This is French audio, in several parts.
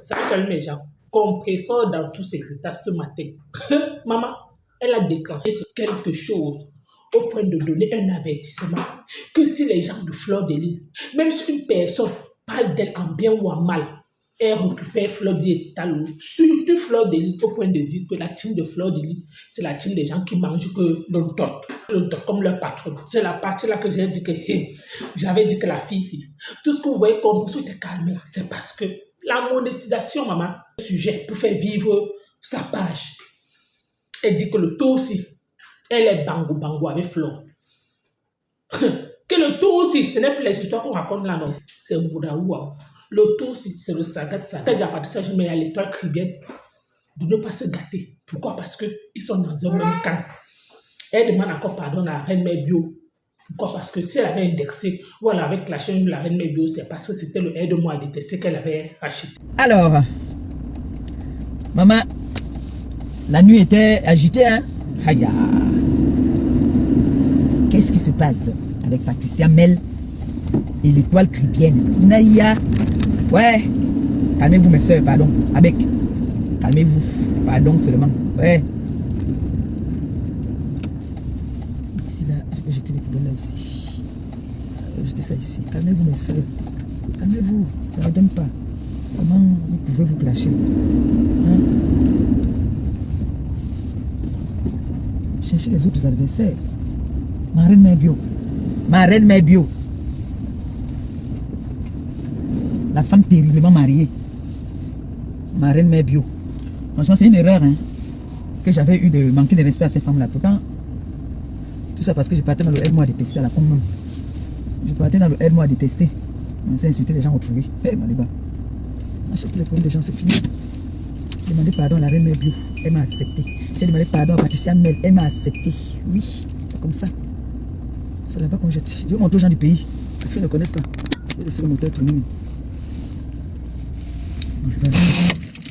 Ça, j'allume les gens. Compresseur dans tous ses états ce matin. Maman, elle a déclenché quelque chose au point de donner un avertissement que si les gens de Fleur de Lys, même si une personne parle d'elle en bien ou en mal, elle récupère Fleur de Lys, surtout Fleur de Lys, au point de dire que la team de Fleur de Lys, c'est la team des gens qui mangent que l'ontot comme leur patron. C'est la partie là que j'ai dit que j'avais dit que la fille ici, tout ce que vous voyez comme ça était calme là, c'est parce que la monétisation, maman, sujet pour faire vivre sa page. Elle dit que le taux aussi, elle est bango avec Fleur. Que le taux aussi, ce n'est plus les histoires qu'on raconte là, non. C'est Mboudaoua. Le taux aussi, c'est le saga de ça. Quand à partir de ça, je mets à l'étoile caribéenne de ne pas se gâter. Pourquoi? Parce qu'ils sont dans un même camp. Elle demande encore pardon à la reine mère bio. Pourquoi? Parce que si elle avait indexé ou elle avait clashé la reine mère bio, c'est parce que c'était le aide-moi à détester qu'elle avait acheté. Alors, maman, la nuit était agitée, hein? Haya. Qu'est-ce qui se passe avec Patricia Mel et l'étoile caribéenne? Naya. Ouais. Calmez-vous, mes soeurs, pardon. Avec. Calmez-vous. Pardon seulement. Ouais. Ici, là, je vais jeter les poubelles là, ici. Je vais jeter ça ici. Calmez-vous, mes soeurs. Calmez-vous. Ça ne donne pas. Comment vous pouvez vous clasher? Hein? Cherchez les autres adversaires. Ma reine mère bio. Ma reine mère bio. La femme terriblement mariée. Ma reine mère bio. Franchement, c'est une erreur hein, que j'avais eu de manquer de respect à ces femmes-là. Pourtant, tout ça parce que je partais dans le aide-moi à détester à la con même. Je partais dans le aide-moi à détester. On s'est insulté, les gens ont trouvé. Hé, Maliba. À chaque fois, les problèmes des gens, c'est fini. J'ai demandé pardon à la reine mère bio. Elle m'a accepté. J'ai demandé pardon à Patricia Mel. Elle m'a accepté. Oui, c'est comme ça. C'est là-bas qu'on jette. Je vais montrer aux gens du pays. Parce qu'ils ne connaissent pas. Je vais laisser le moteur tourner.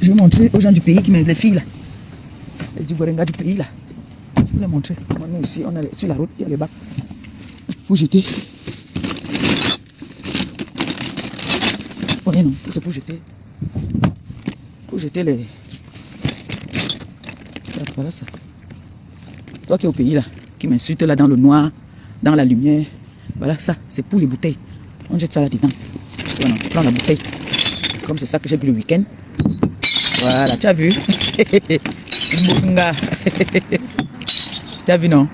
Je vais montrer aux gens du pays qui mettent les filles là. Les Djiborenga du pays là. Je vais les montrer. Nous ici, on est sur la route, il y a les bacs. Pour jeter. Ouais, non, c'est pour jeter. Pour jeter les. Voilà ça. Toi qui es au pays là, qui m'insulte là dans le noir, dans la lumière. Voilà ça, c'est pour les bouteilles. On jette ça là-dedans. Voilà, on prend la bouteille. Comme c'est ça que j'ai bu le week-end. Voilà, tu as vu? Tu as vu, non?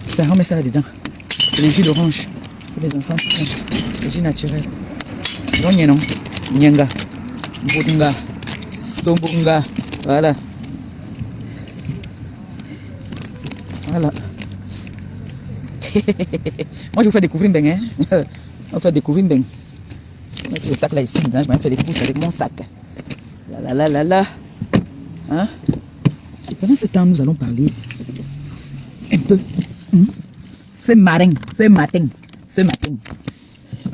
Ça, on met ça là-dedans. C'est les jus d'orange. Pour les enfants. Les jus naturels. Non, non. Nyenga. Mbunga. Sombunga. Voilà. Voilà. Moi, je vous fais découvrir une hein? On va faire découvrir une je vais mettre le sac là ici. Je vais faire des pouces avec mon sac. Là. Hein? Et pendant ce temps, nous allons parler un peu. Ce matin.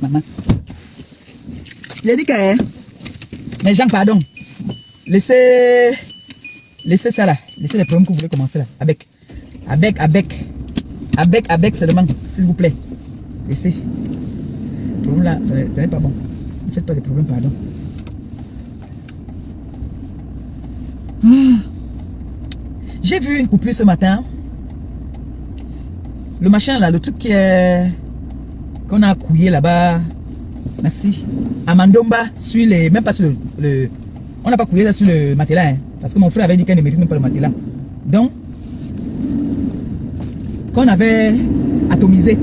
Maman. J'ai dit que les gens, pardon. Laissez ça là. Laissez les problèmes que vous voulez commencer là. Avec seulement, s'il vous plaît. Laissez. Le problème là, ça n'est pas bon. Ne faites pas des problèmes, pardon. J'ai vu une coupure ce matin. Le machin là, le truc qu'on a couillé là-bas. Merci. À Mandomba, sur les. Même pas sur le. On n'a pas couillé là sur le matelas. Hein, parce que mon frère avait dit qu'elle ne mérite même pas le matelas. Donc, qu'on avait atomisé.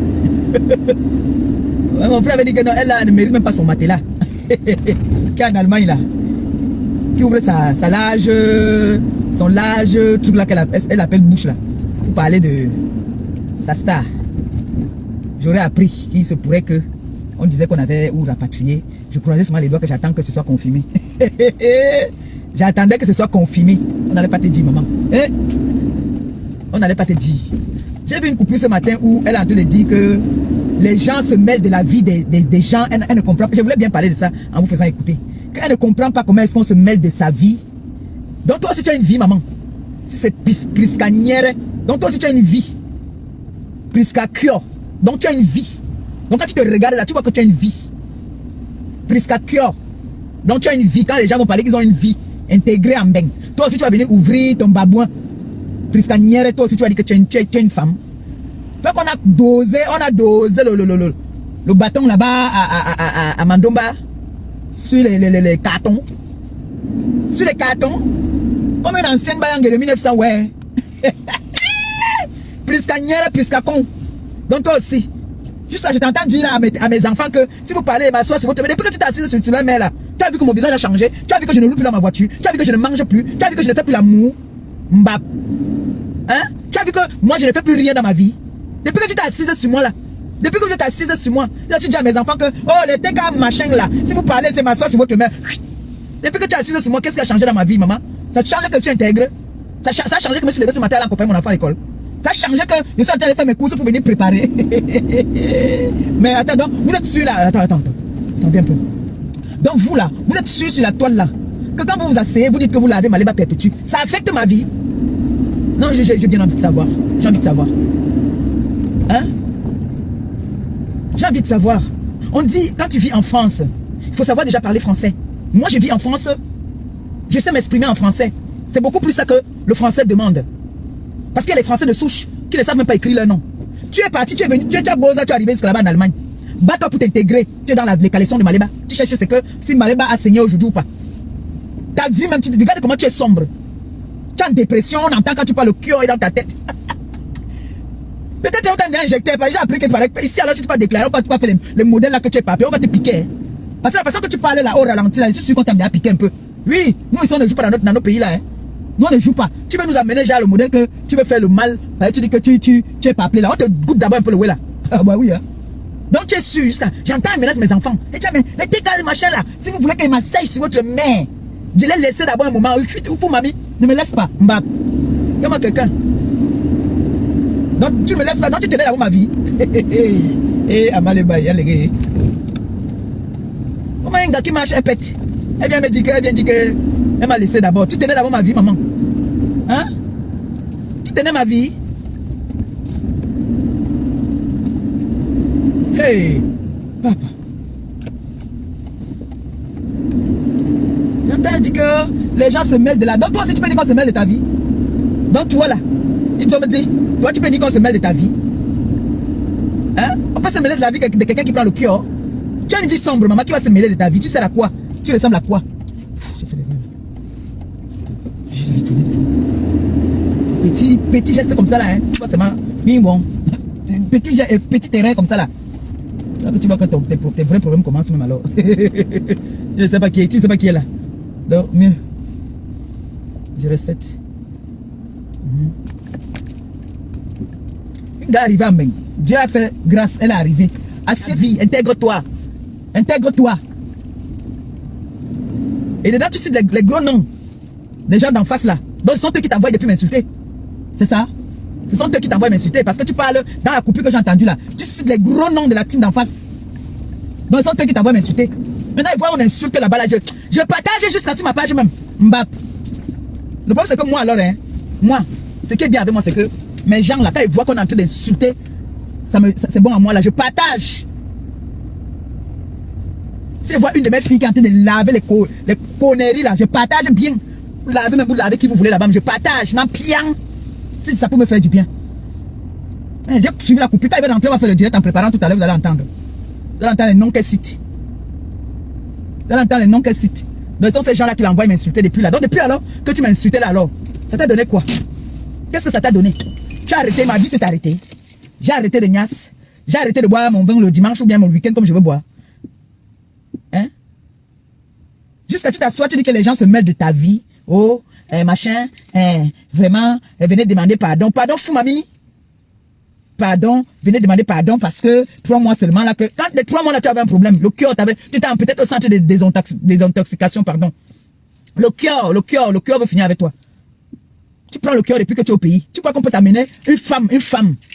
Mon frère avait dit que non, elle là, ne mérite même pas son matelas. Qui est en Allemagne là. Qui ouvre sa lage, son lage, truc là qu'elle appelle bouche là. Pour parler de sa star. J'aurais appris qu'il se pourrait que on disait qu'on avait ou rapatrié. Je croisais seulement les doigts que j'attends que ce soit confirmé. J'attendais que ce soit confirmé. On n'allait pas te dire, maman. On n'allait pas te dire. J'ai vu une coupure ce matin où elle a en train de dire que les gens se mêlent de la vie des gens. Elle ne comprend pas. Je voulais bien parler de ça en vous faisant écouter. Qu'elle ne comprend pas comment est-ce qu'on se mêle de sa vie. Donc toi aussi tu as une vie, maman. Si c'est priscanière, donc toi aussi tu as une vie. Priscacure. Donc tu as une vie. Donc quand tu te regardes là, tu vois que tu as une vie. Priscacure. Donc tu as une vie, quand les gens vont parler qu'ils ont une vie intégrée en bain. Toi aussi tu vas venir ouvrir ton babouin. Puisqu'à Nière, toi aussi tu vas dire que tu es une femme. Donc on a dosé le bâton là-bas à Mandomba. Sur les cartons. Sur les cartons. Comme une ancienne bayang de 1900, ouais. Puisqu'à Nière, puisqu'à con. Donc toi aussi. Juste ça, je t'entends dire à mes enfants que si vous parlez, ma soeur, c'est votre. Mais depuis que tu t'es assise sur la mer là, tu as vu que mon visage a changé, tu as vu que je ne roule plus dans ma voiture, tu as vu que je ne mange plus, tu as vu que je ne fais plus l'amour. Mbap. Hein? Tu as vu que moi je ne fais plus rien dans ma vie. Depuis que tu t'es assise sur moi là, depuis que vous êtes assise sur moi, là tu dis à mes enfants que oh les TK machin là, si vous parlez, c'est ma soeur sur votre mère. Depuis que tu es assise sur moi, qu'est-ce qui a changé dans ma vie, maman? Ça change que je suis intègre. Ça a changé que je me suis levé ce matin à accompagner mon enfant à l'école. Ça a changé que je suis en train de faire mes courses pour venir préparer. Mais attends, donc, vous êtes sûr là. Attendez un peu. Donc vous là, vous êtes sûr sur la toile là, que quand vous vous asseyez, vous dites que vous lavez ma lèvre perpétue. Ça affecte ma vie. Non, j'ai bien envie de savoir. J'ai envie de savoir. Hein? J'ai envie de savoir. On dit, quand tu vis en France, il faut savoir déjà parler français. Moi, je vis en France. Je sais m'exprimer en français. C'est beaucoup plus ça que le français demande. Parce qu'il y a les Français de souche qui ne savent même pas écrire leur nom. Tu es parti, tu es venu, tu es beau, tu es arrivé jusqu'à là-bas en Allemagne. Bats-toi pour t'intégrer. Tu es dans les collections de Maléba. Tu cherches ce que si Maléba a saigné aujourd'hui ou pas. Ta vie même, tu regardes comment tu es sombre. Tu es en dépression, on entend quand tu parles, le cœur est dans ta tête. Peut-être on t'a injecté, j'ai appris que ici alors tu ne peux pas déclarer, on va pas faire le modèle là que tu es papé, on va te piquer. Parce que la façon que tu parles là au ralenti, là, je suis sûr qu'on t'a bien piqué un peu. Oui, nous ici on ne joue pas dans nos pays là. Hein. Nous on ne joue pas. Tu veux nous amener déjà le modèle que tu veux faire le mal. Tu dis que tu es pas appelé là. On te goûte d'abord un peu le ouais là. Ah bah oui hein. Donc tu es sûr jusqu'à. J'entends menace mes enfants. Et tu dis mais les TK machin là. Si vous voulez qu'ils m'asseyent sur votre main, je l'ai laissé d'abord un moment. Il faut mamie. Ne me laisse pas. Mbap. Comment quelqu'un. Donc tu me laisses pas. Donc tu t'aides d'abord ma vie. Eh Amaleba, y'a les gars. Comment un gars qui marche un pète. Elle vient me dire que. Elle m'a laissé d'abord. Tu tenais d'abord ma vie, maman. Hein? Tu tenais ma vie. Hey, papa. J'entends dire que les gens se mêlent de là. Donc toi aussi tu peux dire qu'on se mêle de ta vie. Donc toi là, ils te me dit, toi tu peux dire qu'on se mêle de ta vie. Hein? On peut se mêler de la vie de quelqu'un qui prend le cœur. Tu as une vie sombre, maman, qui va se mêler de ta vie. Tu sais à quoi? Tu ressembles à quoi? J'ai fait les petit geste comme ça là, hein. Tu vois, c'est bien bon. Petit terrain comme ça là. Donc tu vois que tes vrais problèmes commencent même alors. Tu ne sais pas qui est là. Donc mieux. Je respecte. Une gars arrivée en bain. Dieu a fait grâce, elle est arrivée. Assieds vie, intègre-toi. Intègre-toi. Et dedans tu cites les gros noms. Les gens d'en face là. Donc ce sont eux qui t'envoient depuis m'insulter. C'est ça? Ce sont eux qui t'envoient m'insulter parce que tu parles dans la coupure que j'ai entendue là. Tu cites les gros noms de la team d'en face. Donc ce sont eux qui t'envoient m'insulter. Maintenant ils voient on insulte là-bas là. Je partage jusqu'à sur ma page même. Mbap. Le problème c'est que moi alors hein. Moi, ce qui est bien avec moi c'est que mes gens là quand ils voient qu'on est en train d'insulter, c'est bon à moi là. Je partage. Si je vois une de mes filles qui est en train de laver les conneries là, je partage bien. Vous lavez même, vous lavez qui vous voulez là-bas, je partage, non bien. Si ça peut me faire du bien. J'ai suivi la coupure, quand il va rentrer, on va faire le direct en préparant tout à l'heure, vous allez entendre. Vous allez entendre les noms qu'elle cite. Vous allez entendre les noms qu'elle cite. Donc, ce sont ces gens-là qui l'envoient m'insulter depuis là. Donc, depuis alors que tu m'as insulté là alors, ça t'a donné quoi? Qu'est-ce que ça t'a donné? Tu as arrêté, ma vie s'est arrêtée. J'ai arrêté de niasse. J'ai arrêté de boire mon vin le dimanche ou bien mon week-end comme je veux boire. Hein? Jusqu'à tu t'assois, tu dis que les gens se mêlent de ta vie. Oh, machin, vraiment, venez demander pardon. Pardon, fou mamie. Pardon, venez demander pardon parce que 3 mois seulement là, que quand les 3 mois là tu avais un problème, le cœur tu étais peut-être au centre de désintoxication, pardon. Le cœur veut finir avec toi. Tu prends le cœur depuis que tu es au pays. Tu crois qu'on peut t'amener une femme,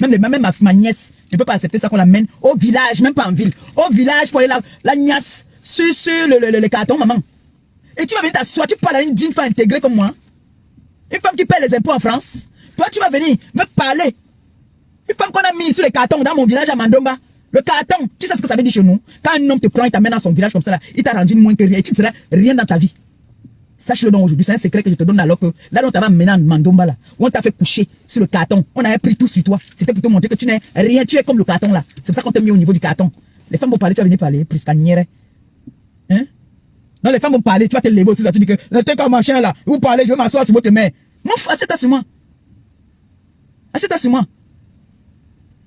même ma nièce, je ne peux pas accepter ça qu'on l'amène au village, même pas en ville, au village pour aller la nièce sur le carton, maman. Et tu vas venir t'asseoir, tu parles à une femme intégrée comme moi. Une femme qui paie les impôts en France. Toi, tu vas venir me parler. Une femme qu'on a mis sur les cartons dans mon village à Mandomba. Le carton, tu sais ce que ça veut dire chez nous? Quand un homme te prend, il t'amène dans son village comme ça, là, il t'a rendu moins que rien et tu ne seras rien dans ta vie. Sache-le donc aujourd'hui, c'est un secret que je te donne alors que là on t'avait amené en Mandomba là, où on t'a fait coucher sur le carton, on avait pris tout sur toi. C'était pour te montrer que tu n'es rien, tu es comme le carton là. C'est pour ça qu'on t'a mis au niveau du carton. Les femmes vont parler, tu vas venir parler, plus qu'anière. Hein? Non, les femmes vont parler, tu vas te lever aussi, tu dis que t'es comme machin là, vous parlez, je vais m'asseoir sur votre main. Mon frère, assieds-toi sur moi. Assieds-toi sur moi.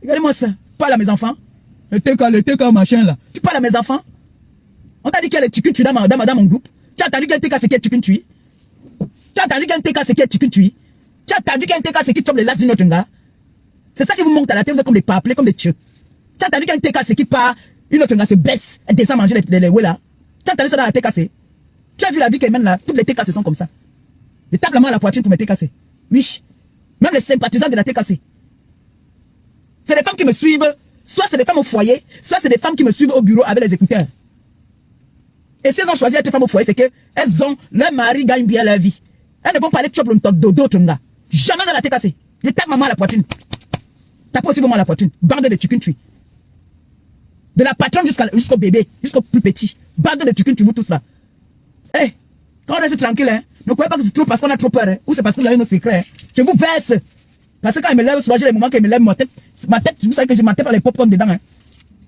Regardez-moi ça. Parle à mes enfants. T'es comme machin là. Tu parles à mes enfants. On t'a dit qu'il y a les tucunes dans mon groupe. Tu as entendu qu'un TK c'est qui est tucune tui? Tu as entendu qu'un TK c'est qui est tucune tui? Tu as entendu qu'un TK c'est qui chope les lacs d'une autre gars? C'est ça qui vous monte à la tête, vous êtes comme des papelés, comme des tueux. Tu as entendu qu'un TK c'est qui part, une autre gars se baisse, elle descend manger les ouais là. Tu as entendu ça dans la TKC? Tu as vu la vie qu'elle mène là? Toutes les TKC sont comme ça. Ils tapent la main à la poitrine pour mes TKC. Oui. Même les sympathisants de la TKC. C'est les femmes qui me suivent. Soit c'est des femmes au foyer, soit c'est des femmes qui me suivent au bureau avec les écouteurs. Et si elles ont choisi d'être femmes au foyer, c'est que elles ont, leur mari gagne bien leur vie. Elles ne vont pas aller chop le d'autres gars. Jamais dans la TKC. Je tape maman à la poitrine. Tape aussi maman à la poitrine. Bande de tucune tui. De la patronne jusqu'au bébé, jusqu'au plus petit. Bande de tucune tui, vous tous là. Eh, hey, quand on reste tranquille, hein, ne croyez pas que c'est trop parce qu'on a trop peur, hein, ou c'est parce que vous avez nos secrets. Hein. Je vous verse. Parce que quand il me lève, souvent j'ai les moments qu'il me lève ma tête, vous savez que j'ai ma tête par les pop-corn dedans. Hein.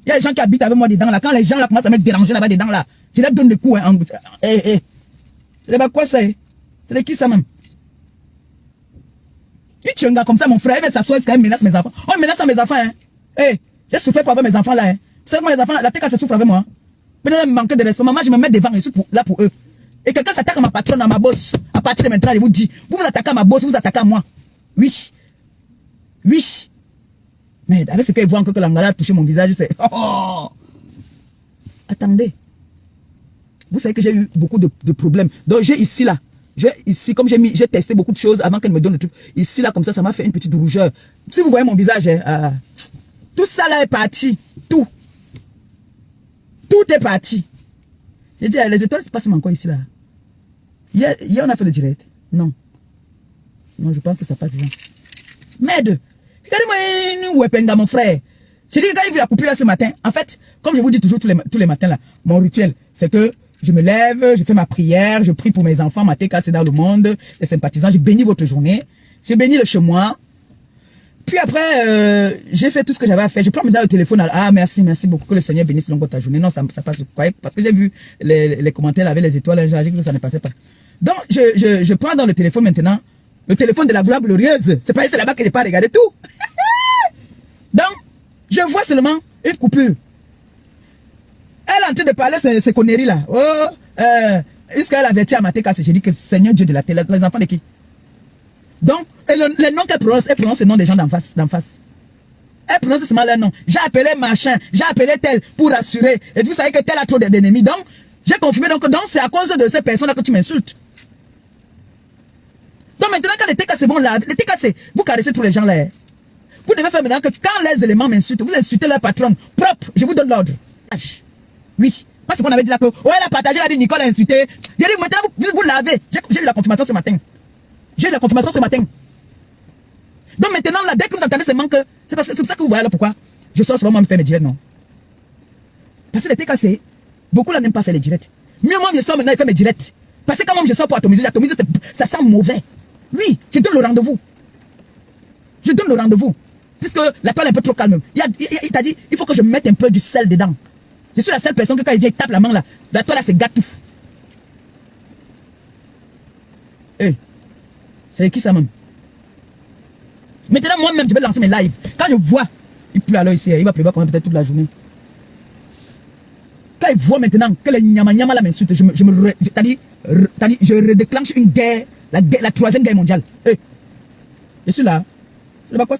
Il y a des gens qui habitent avec moi dedans là. Quand les gens là commencent à me déranger là-bas dedans là, je leur donne des coups. Hein, c'est pas quoi ça? C'est de qui ça même? Il tue un gars comme ça, mon frère, il va s'asseoir, il menace mes enfants. On menace mes enfants. Hein. Hey, j'ai souffert pour avoir mes enfants là. Hein. Vous savez comment les enfants, la TK se souffre avec moi. Maintenant, il me manque de respect. Maman, je me mets devant, je suis là pour eux. Et quelqu'un s'attaque à ma patronne, à ma boss. À partir de maintenant, je vous dis, vous attaquez à ma boss, vous attaquez à moi. Oui. Oui. Mais avec ce qu'ils voient encore que l'angala a touché mon visage, c'est... Oh. Attendez. Vous savez que j'ai eu beaucoup de problèmes. Donc j'ai ici là. J'ai ici, comme j'ai testé beaucoup de choses avant qu'elle me donne le truc. Ici là, comme ça m'a fait une petite rougeur. Si vous voyez mon visage, hein, tout ça là est parti. Tout. Tout est parti. J'ai dit, les étoiles se passent encore ici là. Hier, on a fait le direct. Non. Non, je pense que ça passe bien. Merde. Regardez-moi une wepenga, mon frère. J'ai dit, quand il vu la coupure là ce matin, en fait, comme je vous dis toujours tous les matins là, mon rituel, c'est que je me lève, je fais ma prière, je prie pour mes enfants, ma TK c'est dans le monde, les sympathisants, je bénis votre journée, je bénis le chez moi. Puis après, j'ai fait tout ce que j'avais à faire. Je prends maintenant le téléphone. Ah, merci beaucoup. Que le Seigneur bénisse longuement ta journée. Non, ça passe. Parce que j'ai vu les commentaires avec les étoiles. J'ai dit que ça ne passait pas. Donc, je prends dans le téléphone maintenant. Le téléphone de la gloire glorieuse. C'est pas là-bas que je n'ai pas regardé tout. Donc, je vois seulement une coupure. Elle est en train de parler ces conneries là. Oh, jusqu'à elle avertit à ma TK. J'ai dit que Seigneur Dieu de la terre, les enfants de qui? Donc, les noms qu'elle prononce le nom des gens d'en face. Elle prononce seulement leur nom. J'ai appelé machin, j'ai appelé tel pour rassurer. Et vous savez que tel a trop d'ennemis. Donc, j'ai confirmé. Donc c'est à cause de ces personnes-là que tu m'insultes. Donc maintenant, quand les TKC vont laver, les TKC, vous caressez tous les gens là. Vous devez faire maintenant que quand les éléments m'insultent, vous insultez leur patronne propre. Je vous donne l'ordre. Oui. Parce qu'on avait dit là que, oh, elle a partagé, elle a dit Nicole a insulté. J'ai dit, maintenant, vous lavez. J'ai eu la confirmation ce matin. Donc maintenant, là, dès que vous entendez ces manques, c'est pour ça que vous voyez là pourquoi je sors souvent me faire mes directs, non. Parce que les TKC, beaucoup là n'aiment pas faire les directs. Mieux moi, je sors maintenant et faire mes directs. Parce que quand même je sors pour atomiser, ça sent mauvais. Oui, je donne le rendez-vous. Puisque la toile est un peu trop calme. Il t'a dit, il faut que je mette un peu du sel dedans. Je suis la seule personne que quand il vient, il tape la main là, la toile là, c'est gâteau. Hey. C'est qui ça même? Maintenant moi-même je vais lancer mes lives. Quand je vois, il pleut alors ici, il va pleuvoir quand même peut-être toute la journée. Quand il voit maintenant que les nyama là m'insultent, je redéclenche une guerre, la troisième guerre mondiale. Hey. Je suis là. Je sais pas quoi.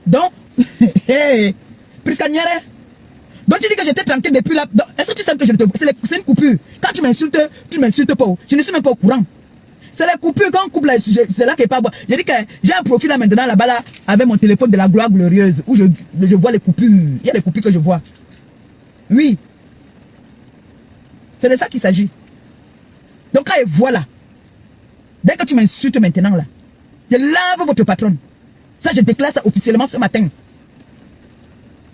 Donc, hey, Priscanière. Donc tu dis que j'étais tranquille depuis là. Est-ce que tu sais que je te vois? C'est une coupure. Quand tu m'insultes pas. Je ne suis même pas au courant. C'est la coupure quand on coupe là, c'est là qu'il n'est pas bon. J'ai dit que j'ai un profil là maintenant là-bas là, avec mon téléphone de la gloire glorieuse, où je vois les coupures. Il y a les coupures que je vois. Oui. C'est de ça qu'il s'agit. Donc quand il voit là, dès que tu m'insultes maintenant là, je lave votre patronne. Ça je déclare ça officiellement ce matin.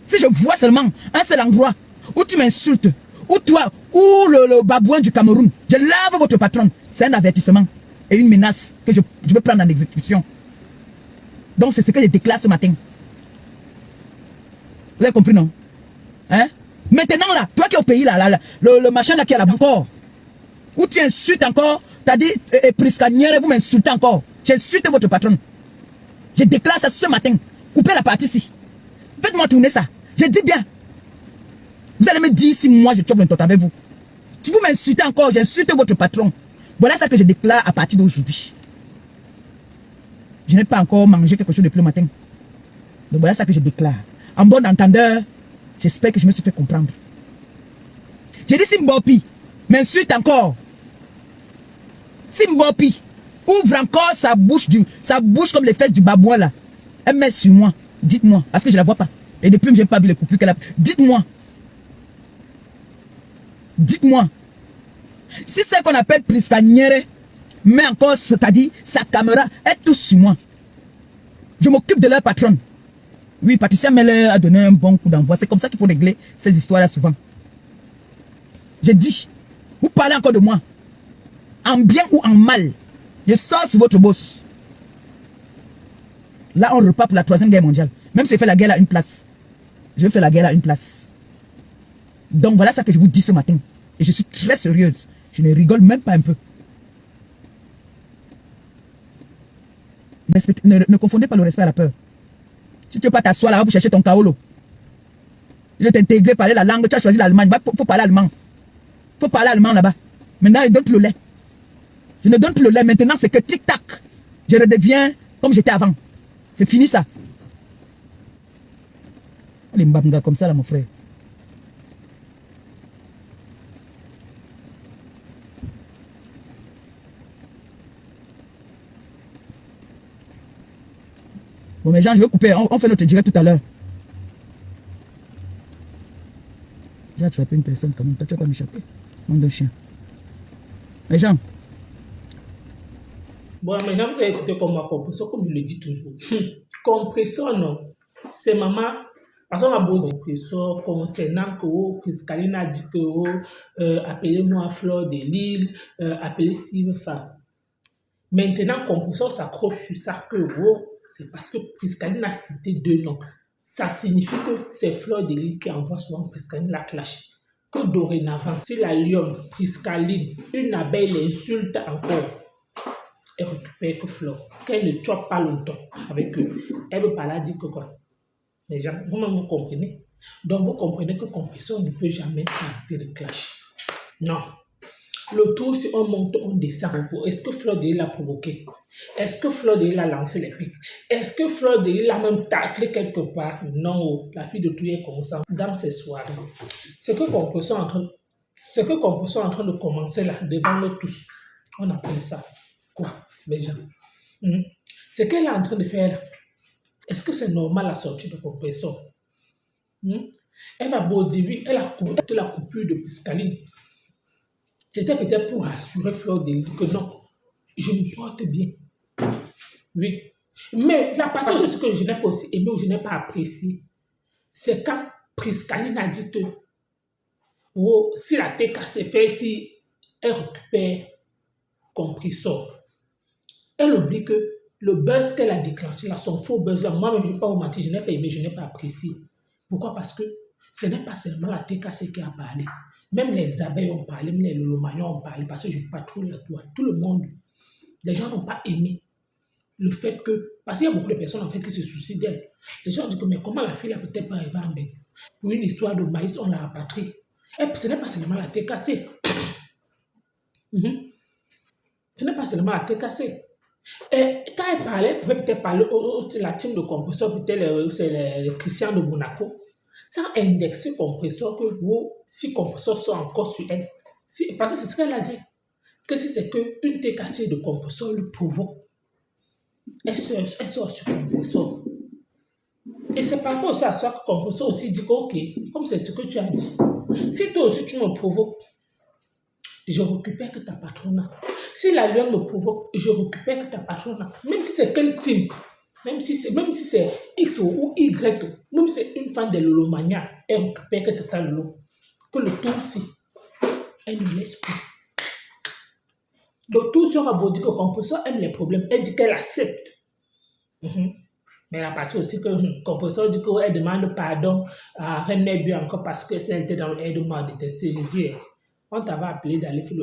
Si je vois seulement un seul endroit où tu m'insultes, ou toi, ou le babouin du Cameroun, je lave votre patron. C'est un avertissement et une menace que je veux prendre en exécution. Donc c'est ce que je déclare ce matin. Vous avez compris, non? Hein? Maintenant là, toi qui es au pays là, le machin là qui est là encore, où tu insultes encore, tu as dit, Priscanière, vous m'insultez encore. J'insulte votre patron. Je déclare ça ce matin. Coupez la partie ici. Faites-moi tourner ça. Je dis bien. Vous allez me dire si moi je chope l'entente avec vous. Si vous m'insultez encore, j'insulte votre patron. Voilà ça que je déclare à partir d'aujourd'hui. Je n'ai pas encore mangé quelque chose depuis le matin. Donc voilà ça que je déclare. En bon entendeur, j'espère que je me suis fait comprendre. J'ai dit si Mbopi m'insulte encore. Si Mbopi ouvre encore sa bouche comme les fesses du babouin là. Elle met sur moi. Dites-moi. Parce que je ne la vois pas. Et depuis, je n'ai pas vu le couple qu'elle a. Dites-moi. Dites-moi. Si c'est qu'on appelle Priscanière, mais encore, c'est-à-dire sa caméra, elle touche sur moi. Je m'occupe de leur patronne. Oui, Patricia Meller a donné un bon coup d'envoi. C'est comme ça qu'il faut régler ces histoires-là souvent. Je dis, vous parlez encore de moi. En bien ou en mal. Je sors sur votre boss. Là, on repart pour la 3e guerre mondiale. Même si je fais la guerre à une place. Je vais faire la guerre à une place. Donc voilà ça que je vous dis ce matin. Et je suis très sérieuse. Je ne rigole même pas un peu. Ne confondez pas le respect à la peur. Si tu ne veux pas t'asseoir là-bas pour chercher ton kaolo. Il doit t'intégrer, parler la langue. Tu as choisi l'Allemagne. Il faut parler allemand. Il faut parler allemand là-bas. Maintenant, je ne donne plus le lait. Je ne donne plus le lait. Maintenant, c'est que tic-tac. Je redeviens comme j'étais avant. C'est fini ça. Les mbabnga comme ça là, mon frère. Bon, mes gens, je vais couper. On fait notre direct tout à l'heure. J'ai attrapé une personne quand même. Toi, tu vas pas m'échapper. Mon de chien. Les gens. Bon, mes gens, vous avez écouté comme ma compresseur, comme je le dis toujours. Compresseur, non. C'est maman. Parce qu'on a beau compresseur concernant que Priscaline a dit que appelez-moi Fleur de Lille, appelez Steve Fa. Maintenant, compresseur s'accroche sur ça que c'est parce que Priscaline a cité 2 noms. Ça signifie que c'est Fleur de Lille qui envoie souvent Priscaline la clash. Que dorénavant, si la lionne Priscaline, une abeille l'insulte encore, elle récupère que Fleur. Qu'elle ne chope pas longtemps avec eux. Elle veut pas la dire que quoi. Les gens, vous-même vous comprenez. Donc vous comprenez que compresseur ne peut jamais arrêter le clash. Non. Le tour, si on monte, on descend. Est-ce que Fleur de Lille l'a provoqué? Est-ce que Fleur de Lille a lancé les pics? Est-ce que Fleur de Lille a même taclé quelque part? Non, la fille de tout est comme ça dans ces soirées. Ce que compresseur est en train de commencer là, devant nous tous, on appelle ça quoi, les gens? Ce qu'elle est en train de faire là, est-ce que c'est normal la sortie de compresseur? Elle va beau dire oui, elle a coupé la coupure de Priscaline. C'était peut-être pour rassurer Fleur de Lille que non, je me porte bien. Oui. Mais la partie de ce que je n'ai pas aussi aimé ou je n'ai pas apprécié, c'est quand Priscaline a dit que si la TK s'est fait, si elle récupère compresseur, elle oublie que le buzz qu'elle a déclenché, là, son faux buzz, là, moi-même, je ne vais pas vous mentir, je n'ai pas aimé, je n'ai pas apprécié. Pourquoi? Parce que ce n'est pas seulement la TKC qui a parlé. Même les abeilles ont parlé, même les lolomagnons ont parlé, parce que je patrouille la toile. Tout le monde, les gens n'ont pas aimé le fait que, parce qu'il y a beaucoup de personnes en fait qui se soucient d'elle. Les gens disent que, mais comment la fille a peut-être pas arrivé en bain? Pour une histoire de maïs, on l'a rapatriée. Et ce n'est pas seulement la TKC. Ce n'est pas seulement la TKC. Et quand elle parlait, elle pouvait peut-être parler à la team de compresseur, peut-être c'est les Christian de Monaco. Ça a indexé compresseur que si compresseur soit encore sur elle. Parce que c'est ce qu'elle a dit. Que si c'est qu'une TKC de compresseur lui provoque, elle sort sur compresseur. Et c'est par rapport aussi à ça que compresseur aussi dit que, ok, comme c'est ce que tu as dit, si toi aussi tu me provoques, je récupère que ta patronat. Si la lionne me provoque, je récupère que ta patronat. Même si c'est quel team. Même si c'est X ou Y, même si c'est une fan de Lolomania, elle récupère que Tata Lolo. Que le tout aussi, elle ne laisse plus. Donc, tout sera beau dire que Compresseur aime les problèmes. Elle dit qu'elle accepte. Mais la partie aussi que Compresseur dit qu'elle demande pardon à René Bieu encore parce que elle était dans l'aide de moi détester. Je dis, on t'avait appelé d'aller faire